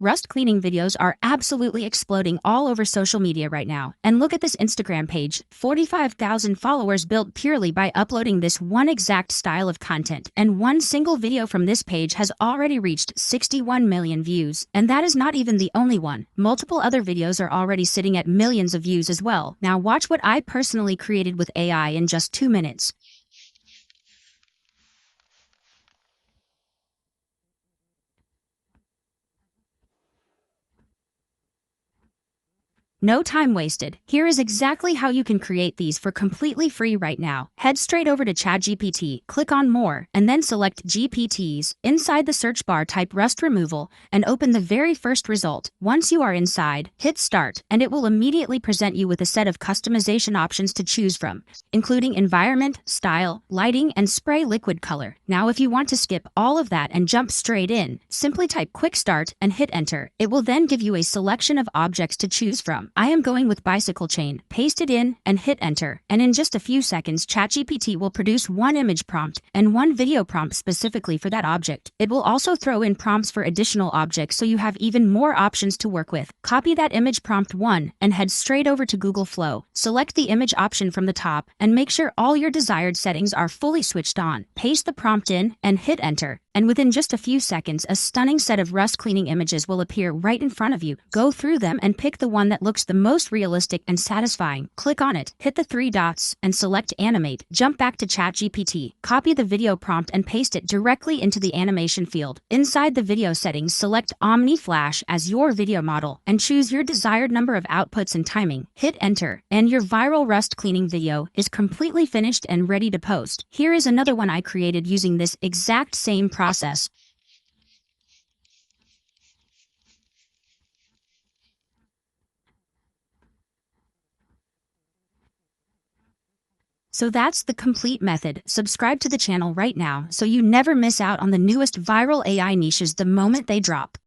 Rust cleaning videos are absolutely exploding all over social media right now. And look at this Instagram page, 45,000 followers built purely by uploading this one exact style of content. And one single video from this page has already reached 61 million views. And that is not even the only one. Multiple other videos are already sitting at millions of views as well. Now watch what I personally created with AI in just 2 minutes. No time wasted. Here is exactly how you can create these for completely free right now. Head straight over to ChatGPT, click on More, and then select GPTs. Inside the search bar, type Rust Removal, and open the very first result. Once you are inside, hit Start, and it will immediately present you with a set of customization options to choose from, including environment, style, lighting, and spray liquid color. Now if you want to skip all of that and jump straight in, simply type Quick Start and hit Enter. It will then give you a selection of objects to choose from. I am going with bicycle chain. Paste it in and hit enter. And in just a few seconds, ChatGPT will produce one image prompt and one video prompt specifically for that object. It will also throw in prompts for additional objects so you have even more options to work with. Copy that image prompt 1 and head straight over to Google Flow. Select the image option from the top and make sure all your desired settings are fully switched on. Paste the prompt in and hit enter. And within just a few seconds, a stunning set of rust cleaning images will appear right in front of you. Go through them and pick the one that looks the most realistic and satisfying. Click on it, hit the 3 dots, and select Animate. Jump back to ChatGPT, copy the video prompt and paste it directly into the animation field. Inside the video settings, select Omni Flash as your video model and choose your desired number of outputs and timing. Hit enter, and your viral rust cleaning video is completely finished and ready to post. Here is another one I created using this exact same process. So that's the complete method. Subscribe to the channel right now so you never miss out on the newest viral AI niches the moment they drop.